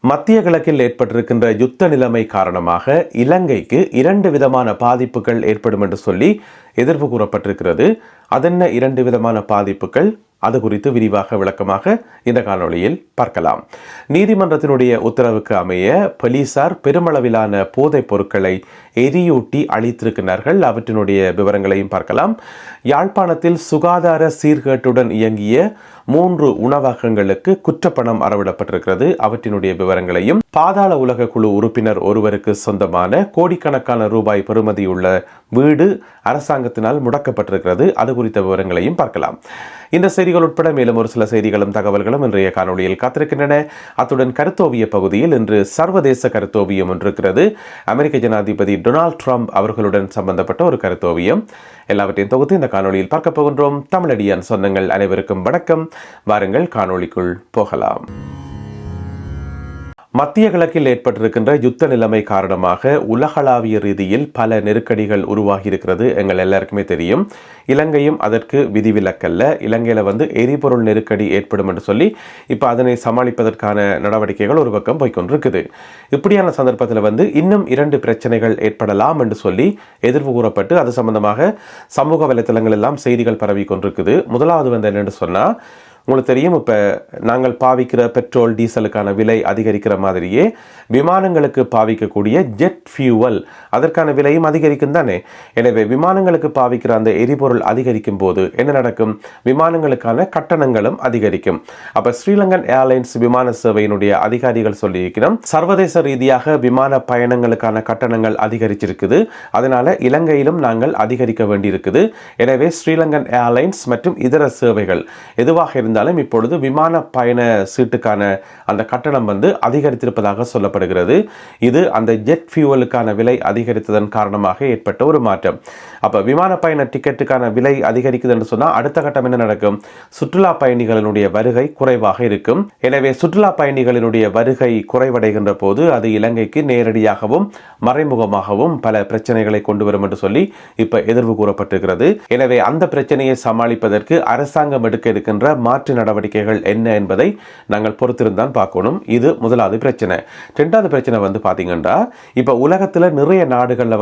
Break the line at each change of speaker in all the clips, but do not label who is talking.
மத்திய கிழக்கில் ஏற்பட்டிருக்கின்ற யுத்த நிலைமை காரணமாக இலங்கைக்கு 2 விதமான பாதிப்புகள் ஏற்படும் என்று சொல்லி எதிர்ப்பு கூறப்பட்டிருக்கிறது. அதென்ன 2 விதமான பாதிப்புகள்? அது குறித்து விரிவாக விளக்கமாக இந்த காணொளியில் பார்க்கலாம். நீதிமன்றத்தினுடைய உத்தரவுக்கு அமைய போலீசார் பெருமளவிலான போதைப் பொருட்களை எரியூட்டி அளித்திருக்கிறார்கள். அவற்றினுடைய விவரங்களையும் பார்க்கலாம். யாழ்ப்பாணத்தில் சுகாதார சீர்கேட்டுடன் இயங்கிய 3 உணவகங்களுக்கு குற்றப்பணம் அறவிடப்பட்டிருக்கிறது. அவற்றினுடைய விவரங்களையும், பாதாள உலக குழு உறுப்பினர் ஒருவருக்கு சொந்தமான கோடிக்கணக்கான ரூபாய் பெறுமதியுள்ள வீடு அரசாங்கத்தினால் முடக்கப்பட்டிருக்கிறது. அது குறித்த விவரங்களையும் பார்க்கலாம். இந்த செய்திகள் உட்பட மேலும் ஒரு சில செய்திகளும் தகவல்களும் இன்றைய காணொளியில் காத்திருக்கின்றன. அத்துடன் கருத்தோவிய பகுதியில் இன்று சர்வதேச கருத்தோவியம் ஒன்றிருக்கிறது. அமெரிக்க ஜனாதிபதி டொனால்ட் ட்ரம்ப் அவர்களுடன் சம்பந்தப்பட்ட ஒரு கருத்தோவியம். எல்லாவற்றையும் தொகுத்து இந்த காணொளியில் பார்க்க போகின்றோம். தமிழடியான் சொந்தங்கள் அனைவருக்கும் வணக்கம். வாருங்கள் காணொளிக்குள் போகலாம். மத்திய கிழக்கில் ஏற்பட்டிருக்கின்ற யுத்த நிலைமை காரணமாக உலகளாவிய ரீதியில் பல நெருக்கடிகள் உருவாகி இருக்கிறது. எங்கள் எல்லாருக்குமே தெரியும். இலங்கையும் அதற்கு விதிவிலக்கல்ல. இலங்கையில் எரிபொருள் நெருக்கடி ஏற்படும் என்று சொல்லி இப்போ அதனை சமாளிப்பதற்கான நடவடிக்கைகள் ஒரு பக்கம் போய்கொண்டிருக்குது. இப்படியான சந்தர்ப்பத்தில் இன்னும் 2 பிரச்சனைகள் ஏற்படலாம் என்று சொல்லி எதிர்ப்பு கூறப்பட்டு அது சம்பந்தமாக சமூக வலைத்தளங்கள் எல்லாம் செய்திகள் பரவி கொண்டிருக்குது. முதலாவது என்னென்னு சொன்னால், உங்களுக்கு தெரியும், இப்போ நாங்கள் பாவிக்கிற பெட்ரோல் டீசலுக்கான விலை அதிகரிக்கிற மாதிரியே விமானங்களுக்கு பாவிக்கக்கூடிய ஜெட் ஃபியூவல் அதற்கான விலையும் அதிகரிக்கும் தானே. எனவே விமானங்களுக்கு பாவிக்கிற அந்த எரிபொருள் அதிகரிக்கும் போது என்ன நடக்கும்? விமானங்களுக்கான கட்டணங்களும் அதிகரிக்கும். அப்போ ஸ்ரீலங்கன் ஏர்லைன்ஸ் விமான சேவையினுடைய அதிகாரிகள் சொல்லியிருக்கிறோம், சர்வதேச ரீதியாக விமான பயணங்களுக்கான கட்டணங்கள் அதிகரிச்சிருக்குது. அதனால இலங்கையிலும் நாங்கள் அதிகரிக்க வேண்டியிருக்குது. எனவே ஸ்ரீலங்கன் ஏர்லைன்ஸ் மற்றும் இதர சேவைகள் எதுவாக இருந்தாலும் இப்பொழுது விமான பயண சீட்டுக்கான அந்த கட்டணம் அதிகரித்திருப்பதாக சொல்லப்படுகிறது. இது அந்த ஜெட் ஃபியூவலுக்கான விலை அதிகரித்ததன் காரணமாக ஏற்பட்ட ஒரு மாற்றம். அப்ப விமான பயண டிக்கெட்டுக்கான விலை அதிகரிக்குது என்று சொன்னால் அடுத்த கட்டம் என்ன நடக்கும்? சுற்றுலா பயணிகளினுடைய வருகை குறைவாக இருக்கும். எனவே சுற்றுலா பயணிகளினுடைய வருகை குறைவடைகின்ற போது அது இலங்கைக்கு நேரடியாகவும் மறைமுகமாகவும் பல பிரச்சனைகளை கொண்டு வரும் என்று சொல்லி இப்ப எதிர்வு கூறப்பட்டிருக்கிறது. எனவே அந்த பிரச்சனையை சமாளிப்பதற்கு அரசாங்கம் எடுக்க இருக்கின்ற மாற்று நடவடிக்கைகள் என்ன என்பதை நாங்கள் பொறுத்திருந்தான் பார்க்கணும். இது முதலாவது பிரச்சனை. 2வது பிரச்சனை பாத்தீங்கன்னா, இப்ப உலகத்துல நிறைய நாடுகள்ல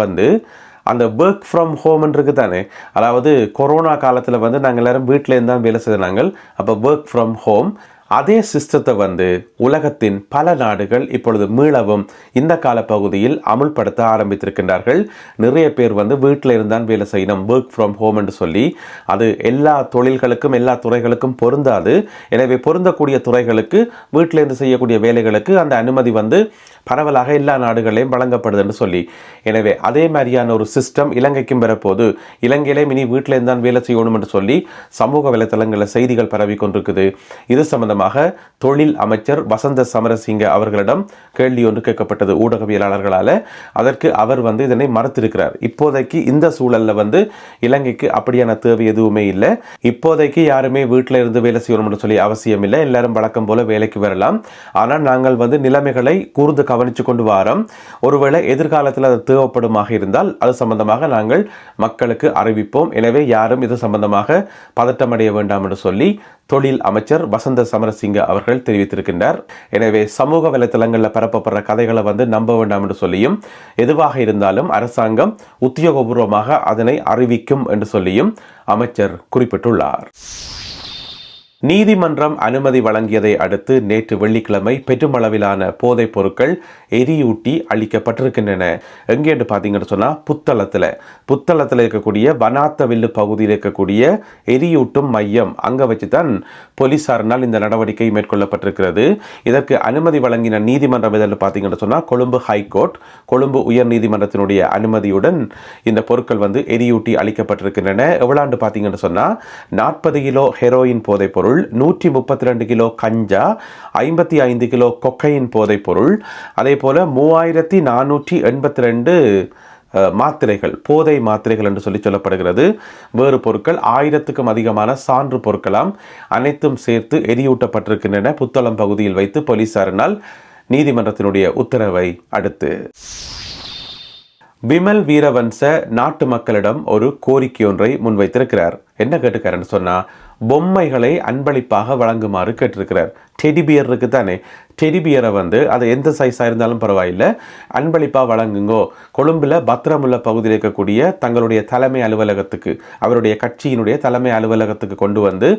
அந்த ஒர்க் ஃப்ரம் ஹோம் இருக்கு தானே. அதாவது கொரோனா காலத்துல நாங்கள் எல்லாரும் வீட்டில இருந்து தான் வேலை செய்தாங்க. அப்ப ஒர்க் ஃப்ரம் ஹோம் அதே சிஸ்டத்தை உலகத்தின் பல நாடுகள் இப்பொழுது மீளவும் இந்த காலப்பகுதியில் அமுல்படுத்த ஆரம்பித்திருக்கின்றார்கள். நிறைய பேர் வீட்டில் இருந்தான் வேலை செய்யணும், ஒர்க் ஃப்ரம் ஹோம் என்று சொல்லி. அது எல்லா தொழில்களுக்கும் எல்லா துறைகளுக்கும் பொருந்தாது. எனவே பொருந்தக்கூடிய துறைகளுக்கு வீட்டில் இருந்து செய்யக்கூடிய வேலைகளுக்கு அந்த அனுமதி பரவலாக எல்லா நாடுகளையும் வழங்கப்படுது என்று சொல்லி. எனவே அதே மாதிரியான ஒரு சிஸ்டம் இலங்கைக்கும் பெறப்போது. இலங்கையிலே இனி வீட்டில் இருந்தான் வேலை செய்யணும் என்று சொல்லி சமூக வலைத்தளங்களில் செய்திகள் பரவி கொண்டிருக்குது. இது சம்பந்தமாக தொழில் அமைச்சர் வசந்த சமரசிங்க அவர்களிடம் கேள்வி ஒன்று கேட்கப்பட்டது ஊடகவியலாளர்களால். அதற்கு அவர் இதனை மறுத்திருக்கிறார். இப்போதைக்கு இந்த சூழல்ல இலங்கைக்கு அப்படியான தேவை எதுவுமே இல்லை. இப்போதைக்கு யாருமே வீட்டில் இருந்து வேலை செய்யணும் என்று சொல்லி அவசியம் இல்லை. எல்லாரும் வழக்கம் போல வேலைக்கு வரலாம். ஆனால் நாங்கள் நிலைமைகளை கூர்ந்து கவனிச்சு கொண்டு வாரோம். ஒருவேளை எதிர்காலத்தில் அது தேவைப்படுமாக இருந்தால் அது சம்பந்தமாக நாங்கள் மக்களுக்கு அறிவிப்போம். எனவே யாரும் இது சம்பந்தமாக பதட்டமடைய வேண்டாம் என்று சொல்லி தொழில் அமைச்சர் வசந்த சமரசிங்க அவர்கள் தெரிவித்திருக்கின்றார். எனவே சமூக வலைத்தளங்களில் பரப்பப்படுற கதைகளை நம்ப வேண்டாம் என்று சொல்லியும், எதுவாக இருந்தாலும் அரசாங்கம் உத்தியோகபூர்வமாக அதனை அறிவிக்கும் என்று சொல்லியும் அமைச்சர் குறிப்பிட்டுள்ளார். நீதிமன்றம் அனுமதி வழங்கியதை அடுத்து நேற்று வெள்ளிக்கிழமை பெருமளவிலான போதைப் பொருட்கள் எரியூட்டி அளிக்கப்பட்டிருக்கின்றன. எங்கே என்று பார்த்தீங்கன்னு சொன்னால் புத்தளத்தில் இருக்கக்கூடிய வனாத்தவில்லு பகுதியில் இருக்கக்கூடிய எரியூட்டும் மையம் அங்கே வச்சு தான் போலீசாரினால் இந்த நடவடிக்கை மேற்கொள்ளப்பட்டிருக்கிறது. இதற்கு அனுமதி வழங்கின நீதிமன்றம் எதில் பார்த்தீங்கன்னு சொன்னால் கொழும்பு ஹைகோர்ட், கொழும்பு உயர் நீதிமன்றத்தினுடைய அனுமதியுடன் இந்த பொருட்கள் எரியூட்டி அளிக்கப்பட்டிருக்கின்றன. எவ்வளவு பார்த்தீங்கன்னு சொன்னால் 40 கிலோ ஹெரோயின் போதைப் பொருள், 132 கிலோ கஞ்சா, 55 கிலோ கொக்கையின் போதைப் பொருள், அதே போல 3482 மாத்திரைகள், போதை மாத்திரைகள் என்று சொல்லப்படுகிறது. வேறு பொருட்கள் 1000க்கும் அதிகமான சான்று பொருட்களாம் அனைத்தும் சேர்த்து எரியூட்டப்பட்டிருக்கின்றன புத்தளம் பகுதியில் வைத்து போலீசாரினால் நீதிமன்றத்தினுடைய உத்தரவை அடுத்து. விமல் வீரவன்ச நாட்டு மக்களிடம் ஒரு கோரிக்கை ஒன்றை முன்வைத்திருக்கிறார். என்ன கேட்டுக்காரன்னு சொன்னா, பொம்மைகளை அன்பளிப்பாக வழங்குமாறு கேட்டிருக்கிறார். டெடிபியர் இருக்கு தானே, டெடிபியரை வந்து அது எந்த சைஸாக இருந்தாலும் பரவாயில்லை, அன்பளிப்பாக வழங்குங்கோ. கொழும்பில் பத்திரமுள்ள பகுதியில் இருக்கக்கூடிய தங்களுடைய தலைமை அலுவலகத்துக்கு, அவருடைய கட்சியினுடைய தலைமை அலுவலகத்துக்கு கொண்டு வந்து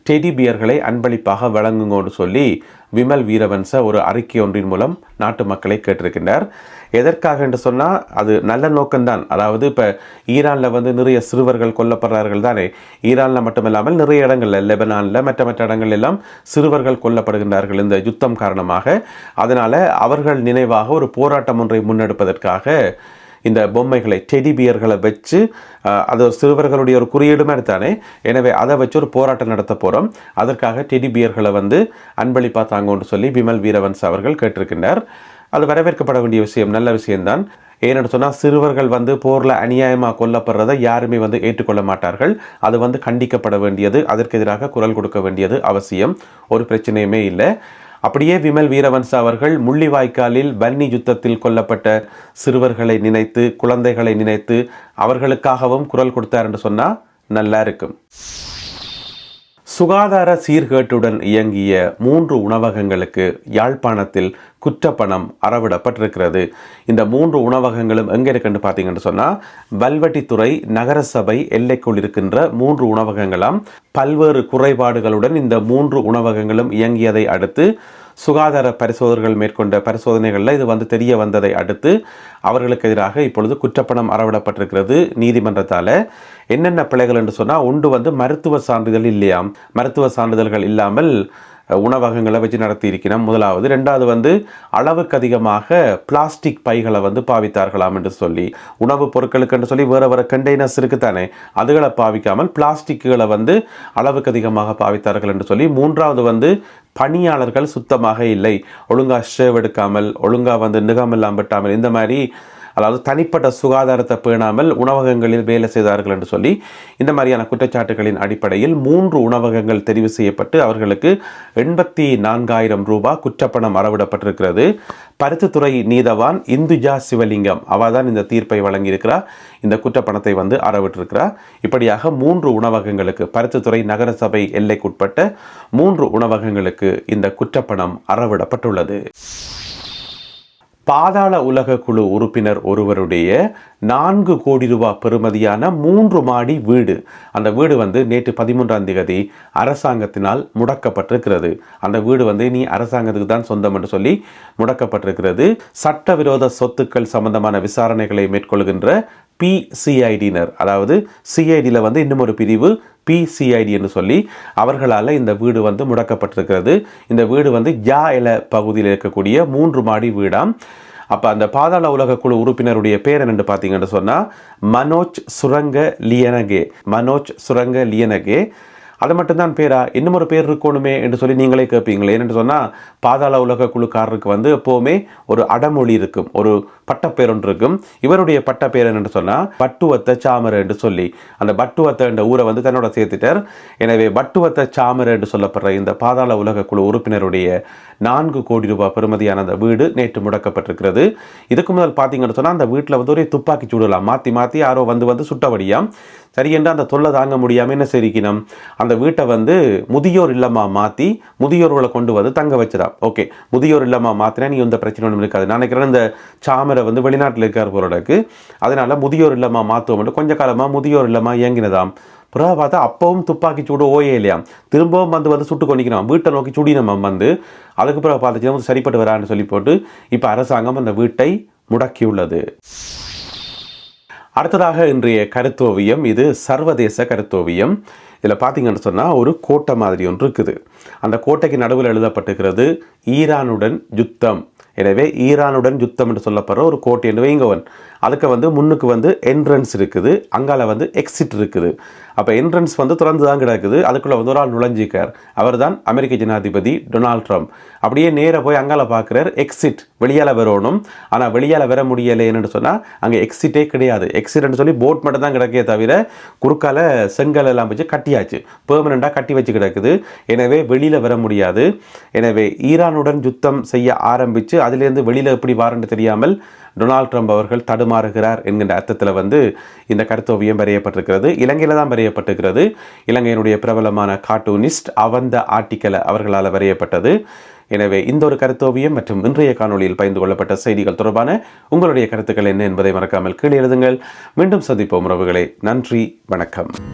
டெடிபியர்களை அன்பளிப்பாக வழங்குங்கோன்னு சொல்லி விமல் வீரவன்ச ஒரு அறிக்கை ஒன்றின் மூலம் நாட்டு மக்களை கேட்டிருக்கின்றார். எதற்காக என்று சொன்னால் அது நல்ல நோக்கம்தான். அதாவது இப்போ ஈரானில் வந்து நிறைய சிறுவர்கள் கொல்லப்படுறார்கள் தானே, ஈரானில் மட்டுமில்லாமல் நிறைய இடங்களில், லெபனானில் மற்ற இடங்கள் எல்லாம் சிறுவர்கள் கொல்லப்படுகின்றார்கள் இந்த யுத்தம் காரணமாக. அதனால் அவர்கள் நினைவாக ஒரு போராட்டம் ஒன்றை முன்னெடுப்பதற்காக இந்த பொம்மைகளை, டெடிபியர்களை வச்சு, அது ஒரு சிறுவர்களுடைய ஒரு குறியீடு மாதிரி தானே, எனவே அதை வச்சு ஒரு போராட்டம் நடத்த போகிறோம், அதற்காக டெடிபியர்களை வந்து அன்பளிப்பாக தாங்கன்னு சொல்லி விமல் வீரவன்ஸ் அவர்கள் கேட்டிருக்கின்றார். அது வரவேற்கப்பட வேண்டிய விஷயம், நல்ல விஷயம்தான். ஏன்னு சொன்னால் சிறுவர்கள் வந்து போரில் அநியாயமாக கொல்லப்படுறதை யாருமே வந்து ஏற்றுக்கொள்ள மாட்டார்கள். அது வந்து கண்டிக்கப்பட வேண்டியது, அதற்கு எதிராக குரல் கொடுக்க வேண்டியது அவசியம், ஒரு பிரச்சனையுமே இல்லை. அப்படியே விமல் வீரவன்ச அவர்கள் முள்ளிவாய்க்காலில் பன்னி யுத்தத்தில் கொல்லப்பட்ட சிறுவர்களை நினைத்து, குழந்தைகளை நினைத்து அவர்களுக்காகவும் குரல் கொடுத்தார் என்று சொன்னால் நல்லா இருக்கும். சுகாதார சீர்கேட்டுடன் இயங்கிய 3 உணவகங்களுக்கு யாழ்ப்பாணத்தில் குற்றப்பணம் அறவிடப்பட்டிருக்கிறது. இந்த 3 உணவகங்களும் எங்கே இருக்குன்னு பார்த்தீங்கன்னு சொன்னால், வல்வெட்டித்துறை நகரசபை எல்லைக்குள் இருக்கின்ற 3 உணவகங்களாம். பல்வேறு குறைபாடுகளுடன் இந்த 3 உணவகங்களும் இயங்கியதை அடுத்து சுகாதார பரிசோதகர்கள் மேற்கொண்ட பரிசோதனைகளில் இது வந்து தெரிய வந்ததை அடுத்து அவர்களுக்கு எதிராக இப்பொழுது குற்றப்பணம் அறவிடப்பட்டிருக்கிறது நீதிமன்றத்தால். என்னென்ன பிழைகள் என்று சொன்னால், ஒன்று வந்து மருத்துவ சான்றிதழ் இல்லையாம், மருத்துவ சான்றிதழ்கள் இல்லாமல் உணவகங்களை வச்சு நடத்தி இருக்கிறோம் முதலாவது. ரெண்டாவது வந்து அளவுக்கு அதிகமாக பிளாஸ்டிக் பைகளை வந்து பாவித்தார்களாம் என்று சொல்லி, உணவுப் பொருட்களுக்கு என்று சொல்லி வேறு கண்டெய்னர்ஸ் இருக்குத்தானே, அதுகளை பாவிக்காமல் பிளாஸ்டிக்குகளை வந்து அளவுக்கு அதிகமாக பாவித்தார்கள் என்று சொல்லி. மூன்றாவது வந்து பணியாளர்கள் சுத்தமாக இல்லை, ஒழுங்காக ஷேவ் எடுக்காமல், ஒழுங்காக வந்து நிகமெல்லாம் வெட்டாமல், இந்த மாதிரி அதாவது தனிப்பட்ட சுகாதாரத்தை பேணாமல் உணவகங்களில் வேலை செய்தார்கள் என்று சொல்லி, இந்த மாதிரியான குற்றச்சாட்டுகளின் அடிப்படையில் 3 உணவகங்கள் தெரிவு செய்யப்பட்டு அவர்களுக்கு 84,000 ரூபாய் குற்றப்பணம் அறவிடப்பட்டிருக்கிறது. பருத்தித்துறை நீதவான் இந்துஜா சிவலிங்கம் அவள் தான் இந்த தீர்ப்பை வழங்கியிருக்கிறார், இந்த குற்றப்பணத்தை வந்து அறவிட்டிருக்கிறார். இப்படியாக 3 உணவகங்களுக்கு, பருத்தித்துறை நகரசபை எல்லைக்குட்பட்ட 3 உணவகங்களுக்கு இந்த குற்றப்பணம் அறவிடப்பட்டுள்ளது. பாதாள உலக குழு உறுப்பினர் ஒருவருடைய 4 கோடி ரூபாய் பெறுமதியான 3 மாடி வீடு, அந்த வீடு வந்து நேற்று 13ஆம் தேதி அரசாங்கத்தினால் முடக்கப்பட்டிருக்கிறது. அந்த வீடு வந்து நீ அரசாங்கத்துக்கு தான் சொந்தம் என்று சொல்லி முடக்கப்பட்டிருக்கிறது. சட்டவிரோத சொத்துக்கள் சம்பந்தமான விசாரணைகளை மேற்கொள்கின்ற PCIDனர், அதாவது சிஐடியில் வந்து இன்னும் ஒரு பிரிவு PCID என்று சொல்லி அவர்களால் இந்த வீடு வந்து முடக்கப்பட்டிருக்கிறது. இந்த வீடு வந்து ஜாஎல பகுதியில் இருக்கக்கூடிய 3 மாடி வீடாம். அப்போ அந்த பாதாள உலக குழு உறுப்பினருடைய பேர் என்னென்று பார்த்தீங்கன்னு சொன்னால் மனோஜ் சுரங்க லியனகே. மனோஜ் சுரங்க லியனகே அது மட்டும்தான் பேரா, இன்னும் ஒரு பேர் இருக்கணுமே என்று சொல்லி நீங்களே கேட்பீங்களே. என்னென்னு சொன்னால் பாதாள உலக குழுக்காரருக்கு வந்து எப்போவுமே ஒரு அடமொழி இருக்கும், ஒரு பட்டப்பேர் ஒன்று இருக்கும். இவருடைய பட்டப்பேர் என்று சொன்னால் பட்டுவத்த சாமர என்று சொல்லி, அந்த பட்டுவத்த என்ற ஊரை வந்து தன்னோட சேர்த்துட்டார். எனவே பட்டுவத்த சாமர என்று சொல்லப்படுற இந்த பாதாள உலக குழு உறுப்பினருடைய 4 கோடி ரூபாய் பெறுமதியான அந்த வீடு நேற்று முடக்கப்பட்டிருக்கிறது. இதுக்கு முதல் பார்த்தீங்கன்னு சொன்னால் அந்த வீட்டில் வந்து ஒரே துப்பாக்கி சூடலாம், மாற்றி யாரோ வந்து சுட்டபடியாம். சரி என்று அந்த தொல்லை தாங்க முடியாமல் என்ன சரிக்கணும், அந்த வீட்டை வந்து முதியோர் இல்லமாக மாற்றி முதியோர்களை கொண்டு வந்து தங்க வச்சிடாம். ஓகே, முதியோர் இல்லமாக மாற்றினா நீ எந்த பிரச்சனை ஒன்றும் இருக்காது. நான் நினைக்கிறேன் இந்த சாமரை வந்து வெளிநாட்டில் இருக்கார் போலக்கு, அதனால் முதியோர் இல்லமாக மாற்றுவோம். கொஞ்ச காலமாக முதியோர் இல்லமாக இயங்கினதாம். பிறகு பார்த்தா அப்பவும் துப்பாக்கி சூடு ஓயே இல்லையாம், திரும்பவும் வந்து சுட்டு கொண்டிக்கணும், வீட்டை நோக்கி சுடி நம்ம வந்து. அதுக்கு பிறகு பார்த்துச்சு சரிப்பட்டு வரான்னு சொல்லி போட்டு இப்போ அரசாங்கம் அந்த வீட்டை முடக்கியுள்ளது. அடுத்ததாக இன்றைய கருத்தோவியம், இது சர்வதேச கருத்தோவியம். இதில் பார்த்தீங்கன்னு சொன்னால் ஒரு கோட்டை மாதிரி ஒன்று இருக்குது. அந்த கோட்டைக்கு நடுவில் எழுதப்பட்டிருக்கிறது ஈரானுடன் யுத்தம். எனவே ஈரானுடன் யுத்தம் என்று சொல்லப்படுற ஒரு கோட்டை என்று வைங்கவன். அதுக்கு வந்து முன்னுக்கு வந்து என்ட்ரன்ஸ் இருக்குது, அங்கால வந்து எக்ஸிட் இருக்குது. அப்போ என்ட்ரன்ஸ் வந்து திறந்து தான் கிடக்குது, அதுக்குள்ளே வந்து ஒரு ஆள் நுழைஞ்சிக்கார். அவர் தான் அமெரிக்க ஜனாதிபதி டொனால்ட் ட்ரம்ப். அப்படியே நேராக போய் அங்கால பார்க்குறார், எக்ஸிட் வெளியால் வரணும். ஆனால் வெளியால் வர முடியலை என்னென்னு சொன்னால் அங்கே எக்ஸிட்டே கிடையாது. எக்ஸிட்னு சொல்லி போட் மட்டும் தான் கிடக்கே தவிர குறுக்கால செங்கல் எல்லாம் வச்சு கட்டியாச்சு, பெர்மனண்டாக கட்டி வச்சு கிடக்குது. எனவே வெளியில் வர முடியாது. எனவே ஈரானுடன் யுத்தம் செய்ய ஆரம்பித்து அதிலேருந்து வெளியில் எப்படி வாரன்னு தெரியாமல் டொனால்ட் ட்ரம்ப் அவர்கள் தடுமாறுகிறார் என்கின்ற அர்த்தத்தில் வந்து இந்த கருத்தோவியம் வரையப்பட்டிருக்கிறது. இலங்கையில் தான் வரையப்பட்டிருக்கிறது. இலங்கையினுடைய பிரபலமான கார்ட்டூனிஸ்ட் அவந்த ஆர்டிக்கல் அவர்களால் வரையப்பட்டது. எனவே இந்த ஒரு கருத்தோவியம் மற்றும் இன்றைய காணொலியில் பகிர்ந்து கொள்ளப்பட்ட செய்திகள் தொடர்பான உங்களுடைய கருத்துக்கள் என்ன என்பதை மறக்காமல் கீழே எழுதுங்கள். மீண்டும் சந்திப்போம் உறவுகளே. நன்றி, வணக்கம்.